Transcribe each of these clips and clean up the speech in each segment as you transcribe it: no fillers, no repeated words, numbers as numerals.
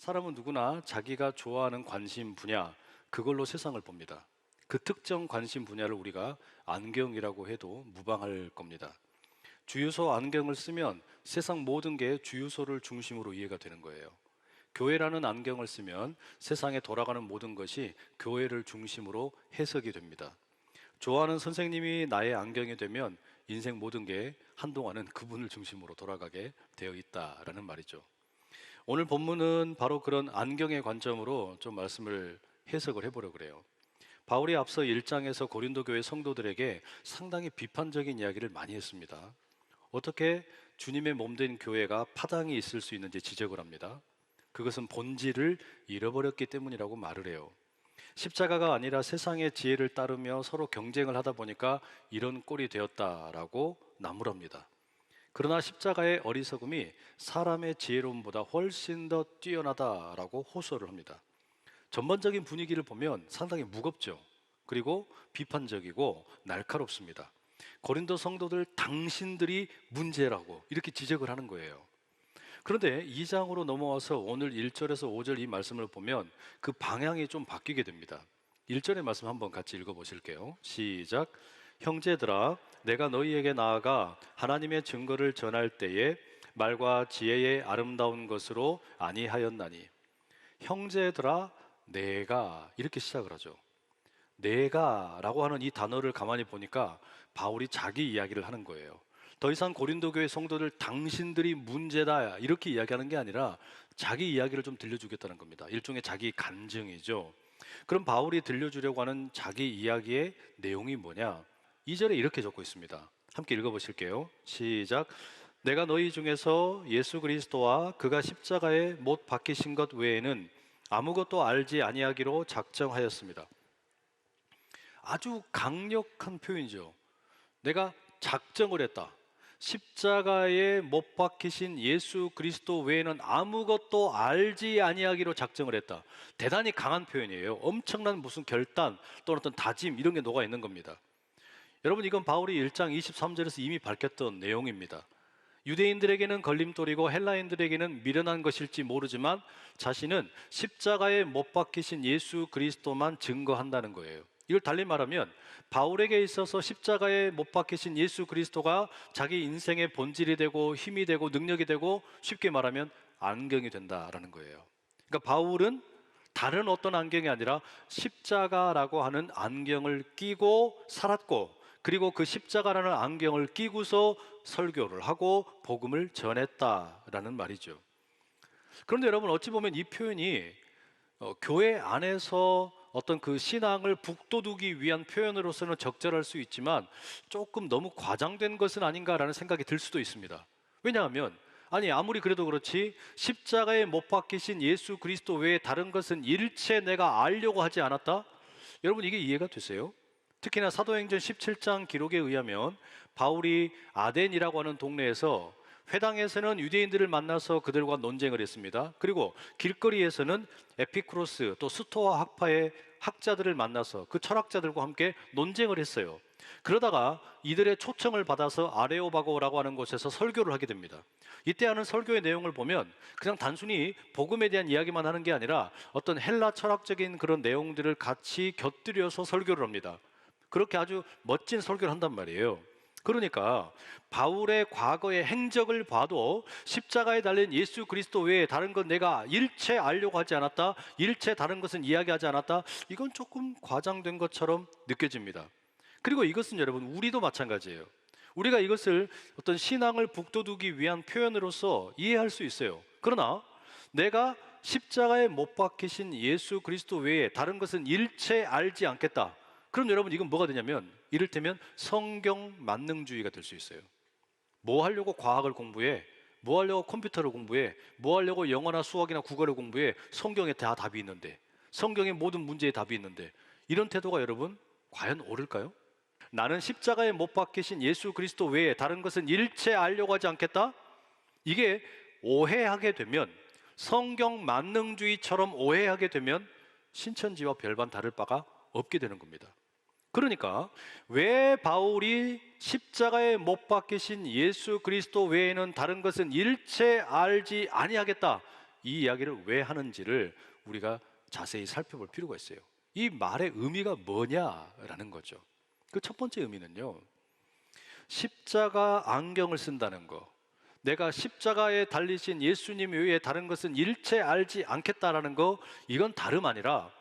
사람은 누구나 자기가 좋아하는 관심 분야, 그걸로 세상을 봅니다. 그 특정 관심 분야를 우리가 안경이라고 해도 무방할 겁니다. 주유소 안경을 쓰면 세상 모든 게 주유소를 중심으로 이해가 되는 거예요. 교회라는 안경을 쓰면 세상에 돌아가는 모든 것이 교회를 중심으로 해석이 됩니다. 좋아하는 선생님이 나의 안경이 되면 인생 모든 게 한동안은 그분을 중심으로 돌아가게 되어 있다라는 말이죠. 오늘 본문은 바로 그런 안경의 관점으로 좀 말씀을 해석을 해보려고 그래요. 바울이 앞서 1장에서 고린도 교회 성도들에게 상당히 비판적인 이야기를 많이 했습니다. 어떻게 주님의 몸된 교회가 파당이 있을 수 있는지 지적을 합니다. 그것은 본질을 잃어버렸기 때문이라고 말을 해요. 십자가가 아니라 세상의 지혜를 따르며 서로 경쟁을 하다 보니까 이런 꼴이 되었다라고 나무랍니다. 그러나 십자가의 어리석음이 사람의 지혜로움보다 훨씬 더 뛰어나다라고 호소를 합니다. 전반적인 분위기를 보면 상당히 무겁죠. 그리고 비판적이고 날카롭습니다. 고린도 성도들 당신들이 문제라고 이렇게 지적을 하는 거예요. 그런데 2장으로 넘어와서 오늘 1절에서 5절 이 말씀을 보면 그 방향이 좀 바뀌게 됩니다. 1절의 말씀 한번 같이 읽어보실게요. 시작. 형제들아, 내가 너희에게 나아가 하나님의 증거를 전할 때에 말과 지혜의 아름다운 것으로 아니하였나니. 형제들아, 내가 이렇게 시작을 하죠. 내가라고 하는 이 단어를 가만히 보니까 바울이 자기 이야기를 하는 거예요. 더 이상 고린도 교회 성도들 당신들이 문제다 이렇게 이야기하는 게 아니라 자기 이야기를 좀 들려주겠다는 겁니다. 일종의 자기 간증이죠. 그럼 바울이 들려주려고 하는 자기 이야기의 내용이 뭐냐? 2절에 이렇게 적고 있습니다. 함께 읽어보실게요. 시작. 내가 너희 중에서 예수 그리스도와 그가 십자가에 못 박히신 것 외에는 아무것도 알지 아니하기로 작정하였습니다. 아주 강력한 표현이죠. 내가 작정을 했다. 십자가에 못 박히신 예수 그리스도 외에는 아무것도 알지 아니하기로 작정을 했다. 대단히 강한 표현이에요. 엄청난 무슨 결단 또는 어떤 다짐 이런 게 녹아 있는 겁니다. 여러분, 이건 바울이 1장 23절에서 이미 밝혔던 내용입니다. 유대인들에게는 걸림돌이고 헬라인들에게는 미련한 것일지 모르지만 자신은 십자가에 못 박히신 예수 그리스도만 증거한다는 거예요. 이걸 달리 말하면 바울에게 있어서 십자가에 못 박히신 예수 그리스도가 자기 인생의 본질이 되고 힘이 되고 능력이 되고 쉽게 말하면 안경이 된다라는 거예요. 그러니까 바울은 다른 어떤 안경이 아니라 십자가라고 하는 안경을 끼고 살았고, 그리고 그 십자가라는 안경을 끼고서 설교를 하고 복음을 전했다라는 말이죠. 그런데 여러분, 어찌 보면 이 표현이 교회 안에서 어떤 그 신앙을 북돋우기 위한 표현으로서는 적절할 수 있지만 조금 너무 과장된 것은 아닌가라는 생각이 들 수도 있습니다. 왜냐하면 아무리 그래도 그렇지 십자가에 못 박히신 예수 그리스도 외에 다른 것은 일체 내가 알려고 하지 않았다? 여러분, 이게 이해가 되세요? 특히나 사도행전 17장 기록에 의하면 바울이 아덴이라고 하는 동네에서 회당에서는 유대인들을 만나서 그들과 논쟁을 했습니다. 그리고 길거리에서는 에피쿠로스 또 스토아 학파의 학자들을 만나서 그 철학자들과 함께 논쟁을 했어요. 그러다가 이들의 초청을 받아서 아레오바고라고 하는 곳에서 설교를 하게 됩니다. 이때 하는 설교의 내용을 보면 그냥 단순히 복음에 대한 이야기만 하는 게 아니라 어떤 헬라 철학적인 그런 내용들을 같이 곁들여서 설교를 합니다. 그렇게 아주 멋진 설교를 한단 말이에요. 그러니까 바울의 과거의 행적을 봐도 십자가에 달린 예수 그리스도 외에 다른 건 내가 일체 알려고 하지 않았다, 일체 다른 것은 이야기하지 않았다, 이건 조금 과장된 것처럼 느껴집니다. 그리고 이것은 여러분, 우리도 마찬가지예요. 우리가 이것을 어떤 신앙을 북돋우기 위한 표현으로서 이해할 수 있어요. 그러나 내가 십자가에 못 박히신 예수 그리스도 외에 다른 것은 일체 알지 않겠다, 그럼 여러분, 이건 뭐가 되냐면 이를테면 성경 만능주의가 될 수 있어요. 뭐 하려고 과학을 공부해? 뭐 하려고 컴퓨터를 공부해? 뭐 하려고 영어나 수학이나 국어를 공부해? 성경에 다 답이 있는데, 성경의 모든 문제에 답이 있는데, 이런 태도가 여러분 과연 옳을까요? 나는 십자가에 못 박히신 예수 그리스도 외에 다른 것은 일체 알려고 하지 않겠다? 이게 오해하게 되면, 성경 만능주의처럼 오해하게 되면 신천지와 별반 다를 바가 없게 되는 겁니다. 그러니까 왜 바울이 십자가에 못 박히신 예수 그리스도 외에는 다른 것은 일체 알지 아니하겠다, 이 이야기를 왜 하는지를 우리가 자세히 살펴볼 필요가 있어요. 이 말의 의미가 뭐냐라는 거죠. 그 첫 번째 의미는요, 십자가 안경을 쓴다는 거, 내가 십자가에 달리신 예수님 외에 다른 것은 일체 알지 않겠다라는 거, 이건 다름 아니라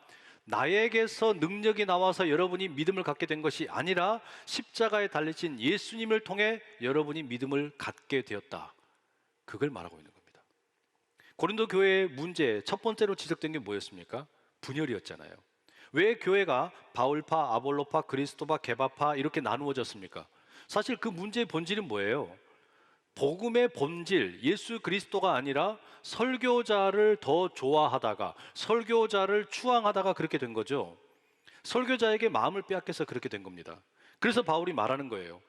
나에게서 능력이 나와서 여러분이 믿음을 갖게 된 것이 아니라 십자가에 달리신 예수님을 통해 여러분이 믿음을 갖게 되었다, 그걸 말하고 있는 겁니다. 고린도 교회의 문제 첫 번째로 지적된 게 뭐였습니까? 분열이었잖아요. 왜 교회가 바울파, 아볼로파, 그리스도파, 게바파 이렇게 나누어졌습니까? 사실 그 문제의 본질은 뭐예요? 복음의 본질, 예수 그리스도가 아니라 설교자를 더 좋아하다가, 설교자를 추앙하다가 그렇게 된 거죠. 설교자에게 마음을 빼앗겨서 그렇게 된 겁니다. 그래서 바울이 말하는 거예요.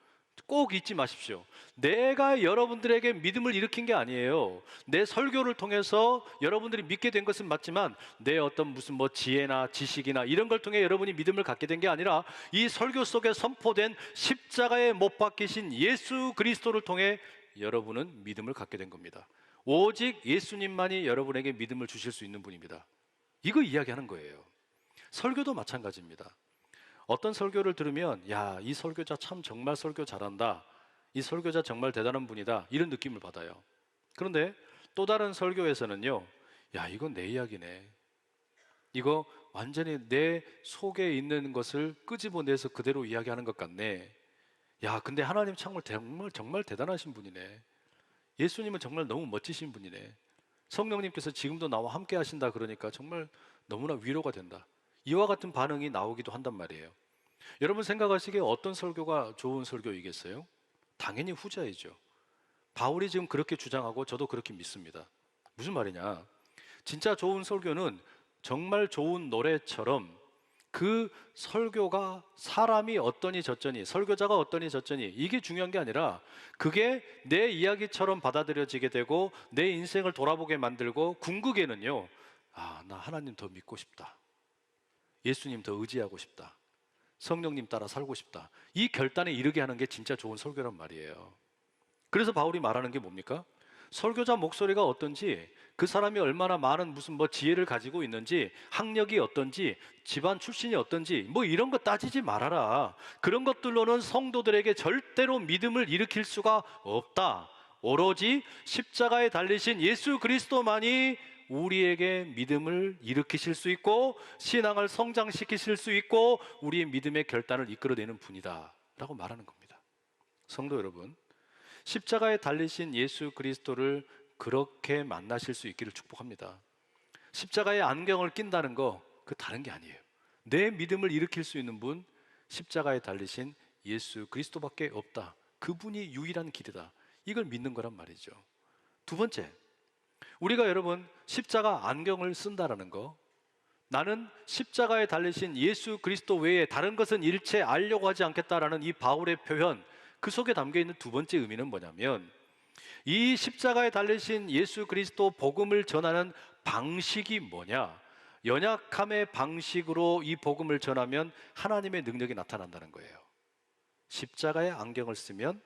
꼭 잊지 마십시오. 내가 여러분들에게 믿음을 일으킨 게 아니에요. 내 설교를 통해서 여러분들이 믿게 된 것은 맞지만 내 어떤 무슨 지혜나 지식이나 이런 걸 통해 여러분이 믿음을 갖게 된 게 아니라 이 설교 속에 선포된 십자가에 못 박히신 예수 그리스도를 통해 여러분은 믿음을 갖게 된 겁니다. 오직 예수님만이 여러분에게 믿음을 주실 수 있는 분입니다. 이거 이야기하는 거예요. 설교도 마찬가지입니다. 어떤 설교를 들으면 야, 이 설교자 참 정말 설교 잘한다, 이 설교자 정말 대단한 분이다, 이런 느낌을 받아요. 그런데 또 다른 설교에서는요, 야, 이건 내 이야기네, 이거 완전히 내 속에 있는 것을 끄집어내서 그대로 이야기하는 것 같네, 야, 근데 하나님 정말 정말 대단하신 분이네, 예수님은 정말 너무 멋지신 분이네, 성령님께서 지금도 나와 함께 하신다 그러니까 정말 너무나 위로가 된다, 이와 같은 반응이 나오기도 한단 말이에요. 여러분 생각하시기에 어떤 설교가 좋은 설교이겠어요? 당연히 후자이죠. 바울이 지금 그렇게 주장하고 저도 그렇게 믿습니다. 무슨 말이냐? 진짜 좋은 설교는 정말 좋은 노래처럼 그 설교가 사람이 어떠니 저쩌니, 설교자가 어떠니 저쩌니, 이게 중요한 게 아니라 그게 내 이야기처럼 받아들여지게 되고 내 인생을 돌아보게 만들고 궁극에는요, 아, 나 하나님 더 믿고 싶다, 예수님 더 의지하고 싶다, 성령님 따라 살고 싶다, 이 결단에 이르게 하는 게 진짜 좋은 설교란 말이에요. 그래서 바울이 말하는 게 뭡니까? 설교자 목소리가 어떤지, 그 사람이 얼마나 많은 무슨 지혜를 가지고 있는지, 학력이 어떤지, 집안 출신이 어떤지 이런 거 따지지 말아라. 그런 것들로는 성도들에게 절대로 믿음을 일으킬 수가 없다. 오로지 십자가에 달리신 예수 그리스도만이 우리에게 믿음을 일으키실 수 있고 신앙을 성장시키실 수 있고 우리의 믿음의 결단을 이끌어내는 분이다 라고 말하는 겁니다. 성도 여러분, 십자가에 달리신 예수 그리스도를 그렇게 만나실 수 있기를 축복합니다. 십자가에 안경을 낀다는 거, 그 다른 게 아니에요. 내 믿음을 일으킬 수 있는 분, 십자가에 달리신 예수 그리스도밖에 없다. 그분이 유일한 길이다. 이걸 믿는 거란 말이죠. 두 번째, 우리가 여러분 십자가 안경을 쓴다라는 거, 나는 십자가에 달리신 예수 그리스도 외에 다른 것은 일체 알려고 하지 않겠다라는 이 바울의 표현, 그 속에 담겨 있는 두 번째 의미는 뭐냐면, 이 십자가에 달리신 예수 그리스도 복음을 전하는 방식이 뭐냐? 연약함의 방식으로 이 복음을 전하면 하나님의 능력이 나타난다는 거예요. 십자가의 안경을 쓰면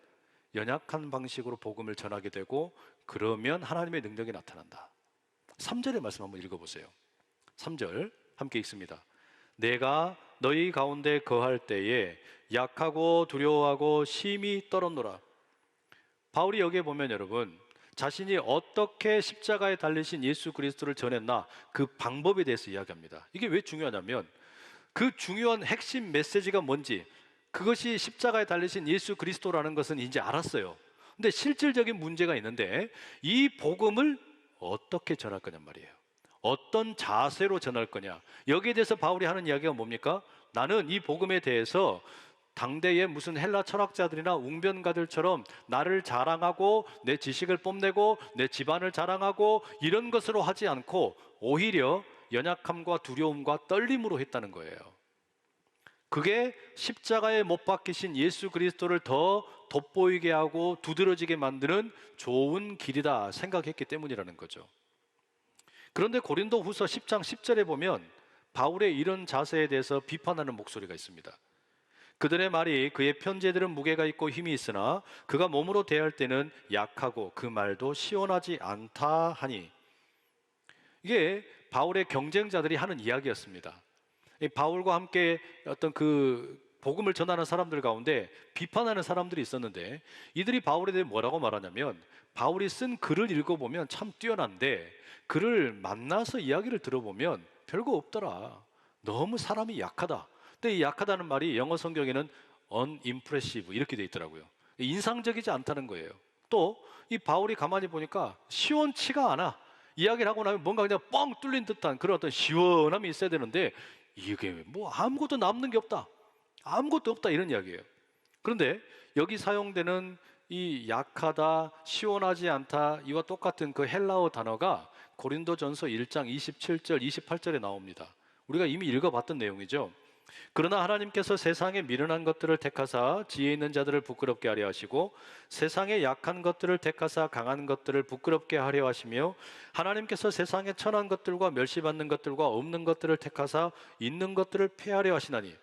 연약한 방식으로 복음을 전하게 되고 그러면 하나님의 능력이 나타난다. 3절의 말씀 한번 읽어보세요. 3절 함께 읽습니다. 내가 너희 가운데 거할 때에 약하고 두려워하고 심히 떨었노라. 바울이 여기에 보면 여러분, 자신이 어떻게 십자가에 달리신 예수 그리스도를 전했나, 그 방법에 대해서 이야기합니다. 이게 왜 중요하냐면 그 중요한 핵심 메시지가 뭔지, 그것이 십자가에 달리신 예수 그리스도라는 것은 이제 알았어요. 근데 실질적인 문제가 있는데 이 복음을 어떻게 전할 거냔 말이에요. 어떤 자세로 전할 거냐, 여기에 대해서 바울이 하는 이야기가 뭡니까? 나는 이 복음에 대해서 당대의 무슨 헬라 철학자들이나 웅변가들처럼 나를 자랑하고 내 지식을 뽐내고 내 집안을 자랑하고 이런 것으로 하지 않고 오히려 연약함과 두려움과 떨림으로 했다는 거예요. 그게 십자가에 못 박히신 예수 그리스도를 더 돋보이게 하고 두드러지게 만드는 좋은 길이다 생각했기 때문이라는 거죠. 그런데 고린도 후서 10장 10절에 보면 바울의 이런 자세에 대해서 비판하는 목소리가 있습니다. 그들의 말이 그의 편제들은 무게가 있고 힘이 있으나 그가 몸으로 대할 때는 약하고 그 말도 시원하지 않다 하니, 이게 바울의 경쟁자들이 하는 이야기였습니다. 이 바울과 함께 어떤 그 복음을 전하는 사람들 가운데 비판하는 사람들이 있었는데, 이들이 바울에 대해 뭐라고 말하냐면, 바울이 쓴 글을 읽어보면 참 뛰어난데 그를 만나서 이야기를 들어보면 별거 없더라. 너무 사람이 약하다. 근데 이 약하다는 말이 영어 성경에는 unimpressive 이렇게 돼 있더라고요. 인상적이지 않다는 거예요. 또 이 바울이 가만히 보니까 시원치가 않아. 이야기를 하고 나면 뭔가 그냥 뻥 뚫린 듯한 그런 어떤 시원함이 있어야 되는데, 이게 뭐 아무것도 남는 게 없다, 아무것도 없다, 이런 이야기예요. 그런데 여기 사용되는 이 약하다, 시원하지 않다, 이와 똑같은 그 헬라어 단어가 고린도전서 1장 27절, 28절에 나옵니다. 우리가 이미 읽어봤던 내용이죠. 그러나 하나님께서 세상에 미련한 것들을 택하사 지혜 있는 자들을 부끄럽게 하려 하시고, 세상에 약한 것들을 택하사 강한 것들을 부끄럽게 하려 하시며, 하나님께서 세상에 천한 것들과 멸시받는 것들과 없는 것들을 택하사 있는 것들을 폐하려 하시나니.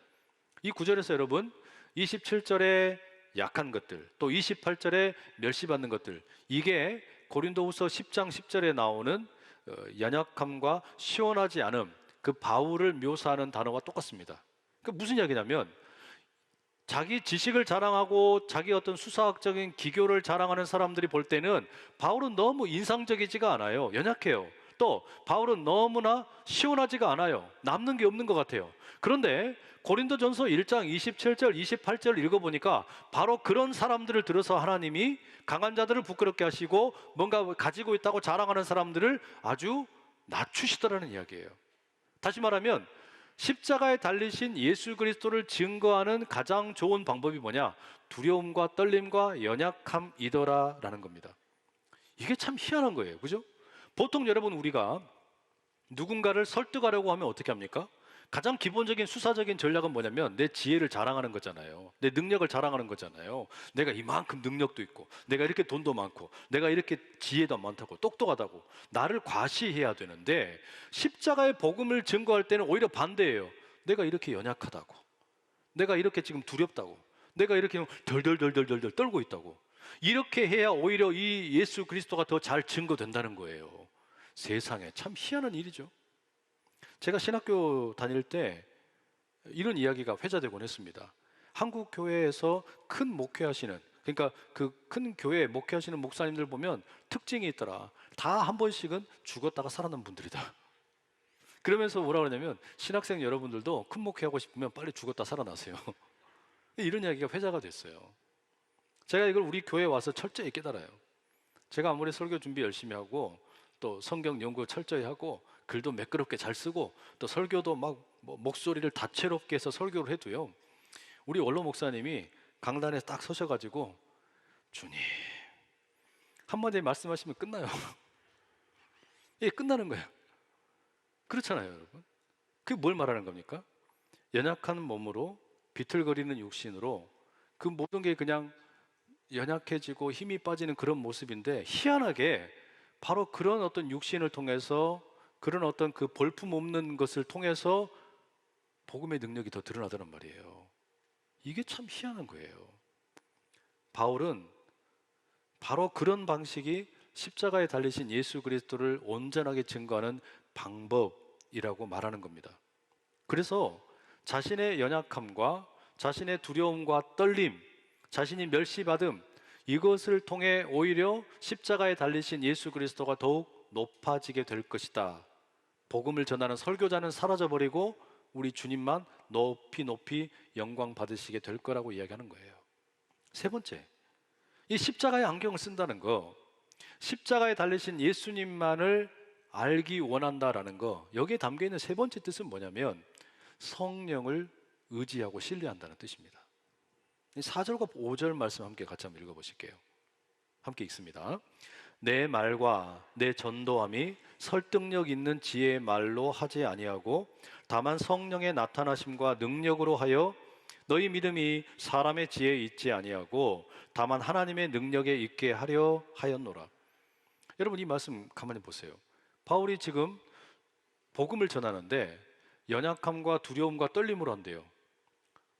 이 구절에서 여러분, 27절에 약한 것들, 또 28절에 멸시받는 것들, 이게 고린도후서 10장 10절에 나오는 연약함과 시원하지 않음, 그 바울을 묘사하는 단어와 똑같습니다. 그 무슨 이야기냐면, 자기 지식을 자랑하고 자기 어떤 수사학적인 기교를 자랑하는 사람들이 볼 때는 바울은 너무 인상적이지가 않아요. 연약해요. 또 바울은 너무나 시원하지가 않아요. 남는 게 없는 것 같아요. 그런데 고린도전서 1장 27절, 28절 읽어보니까 바로 그런 사람들을 들어서 하나님이 강한 자들을 부끄럽게 하시고 뭔가 가지고 있다고 자랑하는 사람들을 아주 낮추시더라는 이야기예요. 다시 말하면 십자가에 달리신 예수 그리스도를 증거하는 가장 좋은 방법이 뭐냐? 두려움과 떨림과 연약함이더라라는 겁니다. 이게 참 희한한 거예요. 그죠? 보통 여러분, 우리가 누군가를 설득하려고 하면 어떻게 합니까? 가장 기본적인 수사적인 전략은 뭐냐면 내 지혜를 자랑하는 거잖아요. 내 능력을 자랑하는 거잖아요. 내가 이만큼 능력도 있고, 내가 이렇게 돈도 많고, 내가 이렇게 지혜도 많다고, 똑똑하다고 나를 과시해야 되는데, 십자가의 복음을 증거할 때는 오히려 반대예요. 내가 이렇게 연약하다고, 내가 이렇게 지금 두렵다고, 내가 이렇게 덜덜덜덜덜 떨고 있다고, 이렇게 해야 오히려 이 예수 그리스도가 더 잘 증거된다는 거예요. 세상에 참 희한한 일이죠. 제가 신학교 다닐 때 이런 이야기가 회자되곤 했습니다. 한국 교회에서 큰 목회하시는, 그러니까 그 큰 교회 목회하시는 목사님들 보면 특징이 있더라. 다 한 번씩은 죽었다가 살아난 분들이다. 그러면서 뭐라 그러냐면, 신학생 여러분들도 큰 목회하고 싶으면 빨리 죽었다 살아나세요. 이런 이야기가 회자가 됐어요. 제가 이걸 우리 교회에 와서 철저히 깨달아요. 제가 아무리 설교 준비 열심히 하고, 또 성경 연구 철저히 하고, 글도 매끄럽게 잘 쓰고, 또 설교도 막 목소리를 다채롭게 해서 설교를 해도요, 우리 원로 목사님이 강단에 딱 서셔가지고 주님 한마디 말씀하시면 끝나요. 예, 끝나는 거예요. 그렇잖아요, 여러분. 그게 뭘 말하는 겁니까? 연약한 몸으로, 비틀거리는 육신으로 그 모든 게 그냥 연약해지고 힘이 빠지는 그런 모습인데, 희한하게 바로 그런 어떤 육신을 통해서, 그런 어떤 그 볼품 없는 것을 통해서 복음의 능력이 더 드러나더란 말이에요. 이게 참 희한한 거예요. 바울은 바로 그런 방식이 십자가에 달리신 예수 그리스도를 온전하게 증거하는 방법이라고 말하는 겁니다. 그래서 자신의 연약함과 자신의 두려움과 떨림, 자신이 멸시받음, 이것을 통해 오히려 십자가에 달리신 예수 그리스도가 더욱 높아지게 될 것이다. 복음을 전하는 설교자는 사라져버리고 우리 주님만 높이 높이 영광 받으시게 될 거라고 이야기하는 거예요. 세 번째, 이 십자가의 안경을 쓴다는 거, 십자가에 달리신 예수님만을 알기 원한다라는 거, 여기에 담겨있는 세 번째 뜻은 뭐냐면 성령을 의지하고 신뢰한다는 뜻입니다. 4절과 5절 말씀 함께 같이 한번 읽어보실게요. 함께 읽습니다. 내 말과 내 전도함이 설득력 있는 지혜의 말로 하지 아니하고 다만 성령의 나타나심과 능력으로 하여 너희 믿음이 사람의 지혜에 있지 아니하고 다만 하나님의 능력에 있게 하려 하였노라. 여러분, 이 말씀 가만히 보세요. 바울이 지금 복음을 전하는데 연약함과 두려움과 떨림으로 한대요.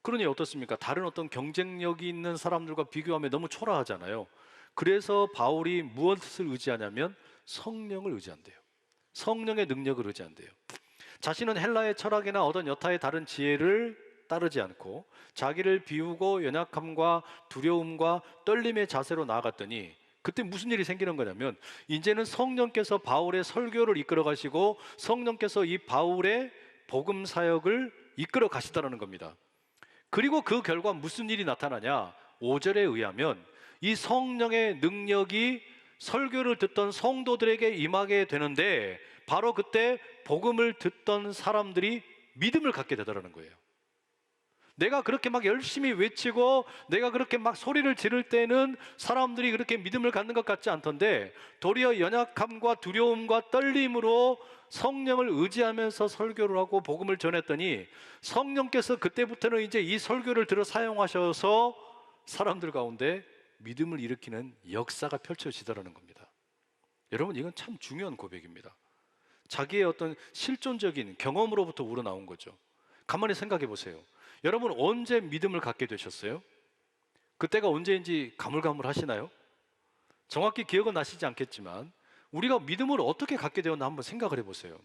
그러니 어떻습니까? 다른 어떤 경쟁력이 있는 사람들과 비교하면 너무 초라하잖아요. 그래서 바울이 무엇을 의지하냐면 성령을 의지한대요. 성령의 능력을 의지한대요. 자신은 헬라의 철학이나 어떤 여타의 다른 지혜를 따르지 않고 자기를 비우고 연약함과 두려움과 떨림의 자세로 나아갔더니 그때 무슨 일이 생기는 거냐면 이제는 성령께서 바울의 설교를 이끌어 가시고 성령께서 이 바울의 복음 사역을 이끌어 가시다라는 겁니다. 그리고 그 결과 무슨 일이 나타나냐? 5절에 의하면 이 성령의 능력이 설교를 듣던 성도들에게 임하게 되는데 바로 그때 복음을 듣던 사람들이 믿음을 갖게 되더라는 거예요. 내가 그렇게 막 열심히 외치고 내가 그렇게 막 소리를 지를 때는 사람들이 그렇게 믿음을 갖는 것 같지 않던데 도리어 연약함과 두려움과 떨림으로 성령을 의지하면서 설교를 하고 복음을 전했더니 성령께서 그때부터는 이제 이 설교를 들어 사용하셔서 사람들 가운데 믿음을 일으키는 역사가 펼쳐지더라는 겁니다. 여러분, 이건 참 중요한 고백입니다. 자기의 어떤 실존적인 경험으로부터 우러나온 거죠. 가만히 생각해 보세요. 여러분, 언제 믿음을 갖게 되셨어요? 그때가 언제인지 가물가물하시나요? 정확히 기억은 나시지 않겠지만 우리가 믿음을 어떻게 갖게 되었나 한번 생각을 해보세요.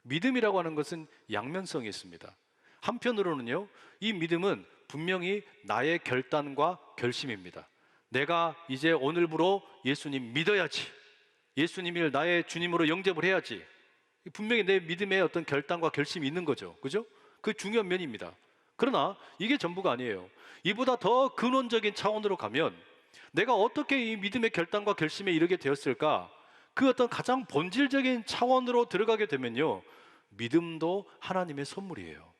믿음이라고 하는 것은 양면성이 있습니다. 한편으로는요, 이 믿음은 분명히 나의 결단과 결심입니다. 내가 이제 오늘부로 예수님 믿어야지, 예수님을 나의 주님으로 영접을 해야지, 분명히 내 믿음의 어떤 결단과 결심이 있는 거죠. 그죠? 그 중요한 면입니다. 그러나 이게 전부가 아니에요. 이보다 더 근원적인 차원으로 가면 내가 어떻게 이 믿음의 결단과 결심에 이르게 되었을까? 그 어떤 가장 본질적인 차원으로 들어가게 되면요, 믿음도 하나님의 선물이에요.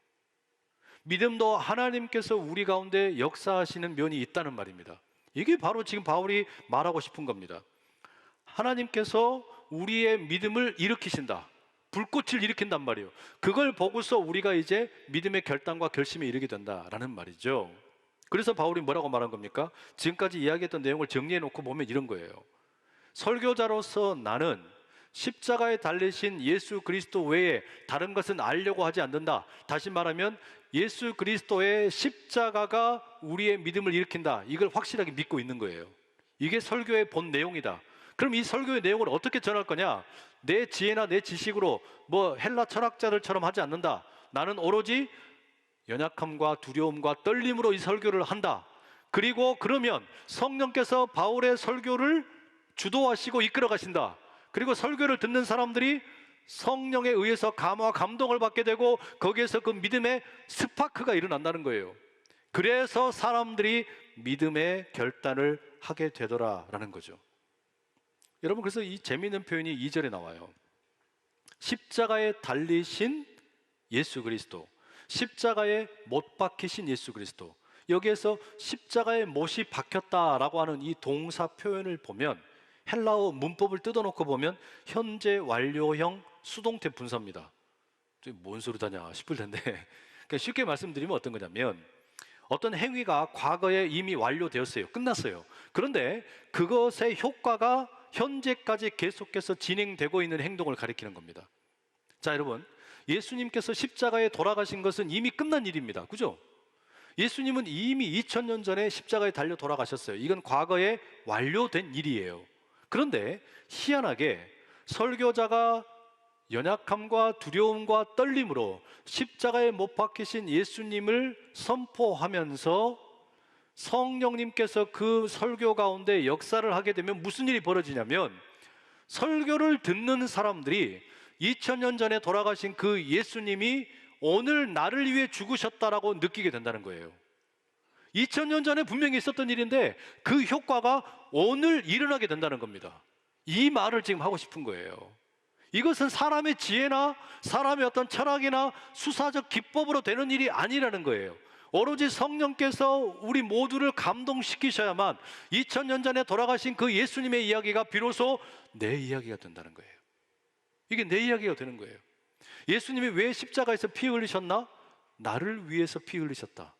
믿음도 하나님께서 우리 가운데 역사하시는 면이 있다는 말입니다. 이게 바로 지금 바울이 말하고 싶은 겁니다. 하나님께서 우리의 믿음을 일으키신다. 불꽃을 일으킨단 말이에요. 그걸 보고서 우리가 이제 믿음의 결단과 결심에 이르게 된다라는 말이죠. 그래서 바울이 뭐라고 말한 겁니까? 지금까지 이야기했던 내용을 정리해 놓고 보면 이런 거예요. 설교자로서 나는 십자가에 달리신 예수 그리스도 외에 다른 것은 알려고 하지 않는다. 다시 말하면 예수 그리스도의 십자가가 우리의 믿음을 일으킨다. 이걸 확실하게 믿고 있는 거예요. 이게 설교의 본 내용이다. 그럼 이 설교의 내용을 어떻게 전할 거냐? 내 지혜나 내 지식으로 뭐 헬라 철학자들처럼 하지 않는다. 나는 오로지 연약함과 두려움과 떨림으로 이 설교를 한다. 그리고 그러면 성령께서 바울의 설교를 주도하시고 이끌어 가신다. 그리고 설교를 듣는 사람들이 성령에 의해서 감화 감동을 받게 되고 거기에서 그 믿음의 스파크가 일어난다는 거예요. 그래서 사람들이 믿음의 결단을 하게 되더라라는 거죠. 여러분, 그래서 이 재미있는 표현이 2절에 나와요. 십자가에 달리신 예수 그리스도, 십자가에 못 박히신 예수 그리스도. 여기에서 십자가에 못이 박혔다라고 하는 이 동사 표현을 보면 헬라어 문법을 뜯어놓고 보면 현재 완료형 수동태 분사입니다. 뭔 소리다냐 싶을 텐데 그러니까 쉽게 말씀드리면 어떤 거냐면 어떤 행위가 과거에 이미 완료되었어요. 끝났어요. 그런데 그것의 효과가 현재까지 계속해서 진행되고 있는 행동을 가리키는 겁니다. 자, 여러분, 예수님께서 십자가에 돌아가신 것은 이미 끝난 일입니다. 그죠? 예수님은 이미 2000년 전에 십자가에 달려 돌아가셨어요. 이건 과거에 완료된 일이에요. 그런데 희한하게 설교자가 연약함과 두려움과 떨림으로 십자가에 못 박히신 예수님을 선포하면서 성령님께서 그 설교 가운데 역사를 하게 되면 무슨 일이 벌어지냐면 설교를 듣는 사람들이 2000년 전에 돌아가신 그 예수님이 오늘 나를 위해 죽으셨다라고 느끼게 된다는 거예요. 2000년 전에 분명히 있었던 일인데 그 효과가 오늘 일어나게 된다는 겁니다. 이 말을 지금 하고 싶은 거예요. 이것은 사람의 지혜나 사람의 어떤 철학이나 수사적 기법으로 되는 일이 아니라는 거예요. 오로지 성령께서 우리 모두를 감동시키셔야만 2000년 전에 돌아가신 그 예수님의 이야기가 비로소 내 이야기가 된다는 거예요. 이게 내 이야기가 되는 거예요. 예수님이 왜 십자가에서 피 흘리셨나? 나를 위해서 피 흘리셨다.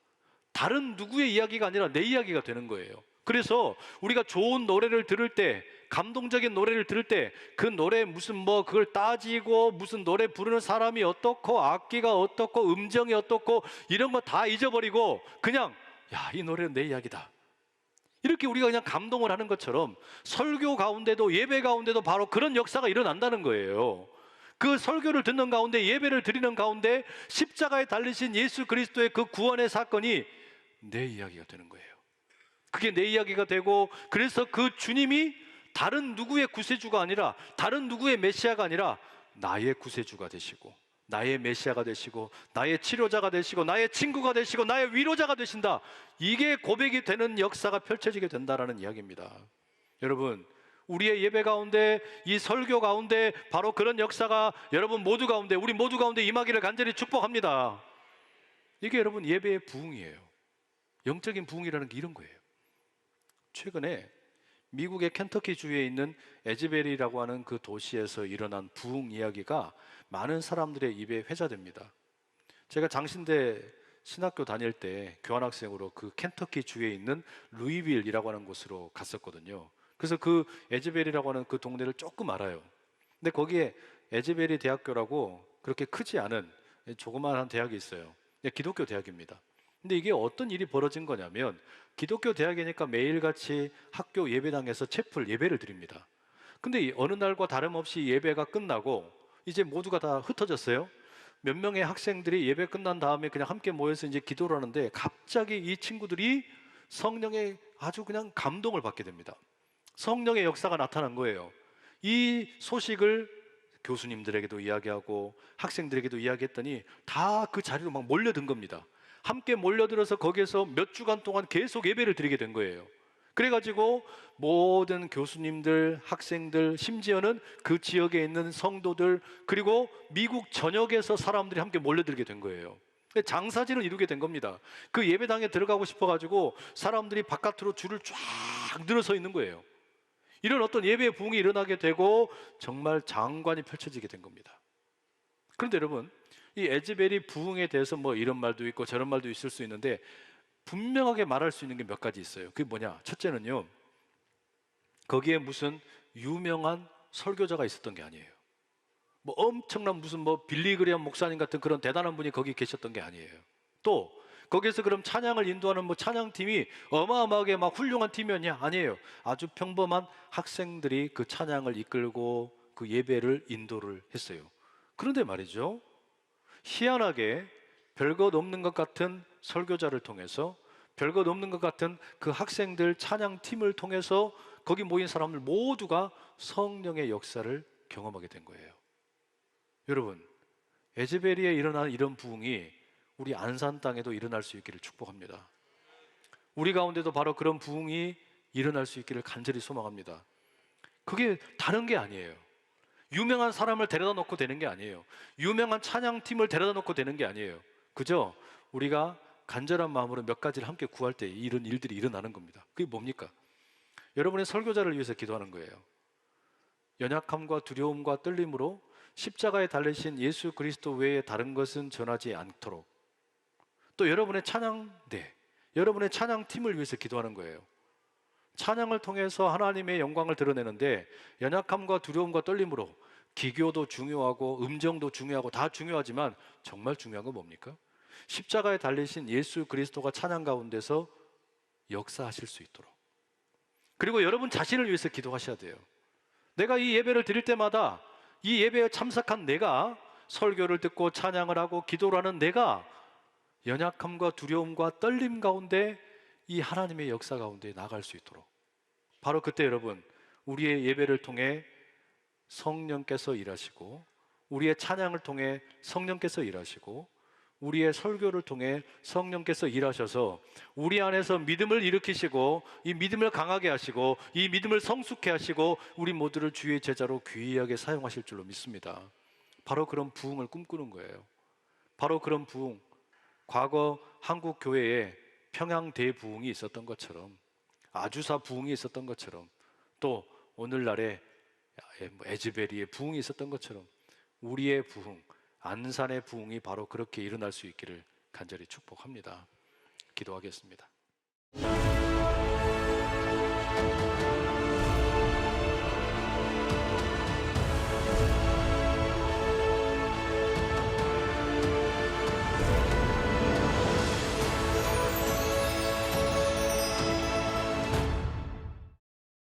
다른 누구의 이야기가 아니라 내 이야기가 되는 거예요. 그래서 우리가 좋은 노래를 들을 때, 감동적인 노래를 들을 때 그 노래 무슨 뭐 그걸 따지고 무슨 노래 부르는 사람이 어떻고 악기가 어떻고 음정이 어떻고 이런 거 다 잊어버리고 그냥 야, 이 노래는 내 이야기다. 이렇게 우리가 그냥 감동을 하는 것처럼 설교 가운데도 예배 가운데도 바로 그런 역사가 일어난다는 거예요. 그 설교를 듣는 가운데, 예배를 드리는 가운데 십자가에 달리신 예수 그리스도의 그 구원의 사건이 내 이야기가 되는 거예요. 그게 내 이야기가 되고, 그래서 그 주님이 다른 누구의 구세주가 아니라, 다른 누구의 메시아가 아니라 나의 구세주가 되시고, 나의 메시아가 되시고, 나의 치료자가 되시고, 나의 친구가 되시고, 나의 위로자가 되신다. 이게 고백이 되는 역사가 펼쳐지게 된다라는 이야기입니다. 여러분, 우리의 예배 가운데, 이 설교 가운데 바로 그런 역사가 여러분 모두 가운데, 우리 모두 가운데 임하기를 간절히 축복합니다. 이게 여러분 예배의 부흥이에요. 영적인 부흥이라는 게 이런 거예요. 최근에 미국의 켄터키 주에 있는 에즈베리라고 하는 그 도시에서 일어난 부흥 이야기가 많은 사람들의 입에 회자됩니다. 제가 장신대 신학교 다닐 때 교환학생으로 그 켄터키 주에 있는 루이빌이라고 하는 곳으로 갔었거든요. 그래서 그 에즈베리라고 하는 그 동네를 조금 알아요. 근데 거기에 에즈베리 대학교라고 그렇게 크지 않은 조그마한 대학이 있어요. 기독교 대학입니다. 근데 이게 어떤 일이 벌어진 거냐면, 기독교 대학이니까 매일같이 학교 예배당에서 채플 예배를 드립니다. 근데 어느 날과 다름없이 예배가 끝나고 이제 모두가 다 흩어졌어요. 몇 명의 학생들이 예배 끝난 다음에 그냥 함께 모여서 이제 기도를 하는데, 갑자기 이 친구들이 성령의 아주 그냥 감동을 받게 됩니다. 성령의 역사가 나타난 거예요. 이 소식을 교수님들에게도 이야기하고 학생들에게도 이야기했더니 다 그 자리로 막 몰려든 겁니다. 함께 몰려들어서 거기에서 몇 주간 동안 계속 예배를 드리게 된 거예요. 그래가지고 모든 교수님들, 학생들, 심지어는 그 지역에 있는 성도들, 그리고 미국 전역에서 사람들이 함께 몰려들게 된 거예요. 장사진을 이루게 된 겁니다. 그 예배당에 들어가고 싶어가지고 사람들이 바깥으로 줄을 쫙 늘어서 있는 거예요. 이런 어떤 예배의 부흥이 일어나게 되고 정말 장관이 펼쳐지게 된 겁니다. 그런데 여러분, 이 에즈베리 부흥에 대해서 뭐 이런 말도 있고 저런 말도 있을 수 있는데, 분명하게 말할 수 있는 게 몇 가지 있어요. 그게 뭐냐? 첫째는요, 거기에 무슨 유명한 설교자가 있었던 게 아니에요. 뭐 엄청난 무슨 뭐 빌리그레엄 목사님 같은 그런 대단한 분이 거기 계셨던 게 아니에요. 또 거기에서 그럼 찬양을 인도하는 뭐 찬양팀이 어마어마하게 막 훌륭한 팀이었냐? 아니에요. 아주 평범한 학생들이 그 찬양을 이끌고 그 예배를 인도를 했어요. 그런데 말이죠, 희한하게 별것 없는 것 같은 설교자를 통해서, 별것 없는 것 같은 그 학생들 찬양팀을 통해서 거기 모인 사람들 모두가 성령의 역사를 경험하게 된 거예요. 여러분, 에즈베리에 일어나는 이런 부흥이 우리 안산 땅에도 일어날 수 있기를 축복합니다. 우리 가운데도 바로 그런 부흥이 일어날 수 있기를 간절히 소망합니다. 그게 다른 게 아니에요. 유명한 사람을 데려다 놓고 되는 게 아니에요. 유명한 찬양팀을 데려다 놓고 되는 게 아니에요. 그저 우리가 간절한 마음으로 몇 가지를 함께 구할 때 이런 일들이 일어나는 겁니다. 그게 뭡니까? 여러분의 설교자를 위해서 기도하는 거예요. 연약함과 두려움과 떨림으로 십자가에 달리신 예수 그리스도 외에 다른 것은 전하지 않도록, 또 여러분의 찬양대, 여러분의 찬양팀을 위해서 기도하는 거예요. 찬양을 통해서 하나님의 영광을 드러내는데, 연약함과 두려움과 떨림으로 기교도 중요하고 음정도 중요하고 다 중요하지만 정말 중요한 건 뭡니까? 십자가에 달리신 예수 그리스도가 찬양 가운데서 역사하실 수 있도록, 그리고 여러분 자신을 위해서 기도하셔야 돼요. 내가 이 예배를 드릴 때마다 이 예배에 참석한 내가, 설교를 듣고 찬양을 하고 기도를 하는 내가 연약함과 두려움과 떨림 가운데 이 하나님의 역사 가운데 나갈 수 있도록, 바로 그때 여러분, 우리의 예배를 통해 성령께서 일하시고, 우리의 찬양을 통해 성령께서 일하시고, 우리의 설교를 통해 성령께서 일하셔서 우리 안에서 믿음을 일으키시고, 이 믿음을 강하게 하시고, 이 믿음을 성숙해 하시고, 우리 모두를 주의 제자로 귀하게 사용하실 줄로 믿습니다. 바로 그런 부흥을 꿈꾸는 거예요. 바로 그런 부흥, 과거 한국 교회에 평양 대부흥이 있었던 것처럼, 아주사 부흥이 있었던 것처럼, 또 오늘날에 에즈베리의 부흥이 있었던 것처럼 우리의 부흥, 안산의 부흥이 바로 그렇게 일어날 수 있기를 간절히 축복합니다. 기도하겠습니다.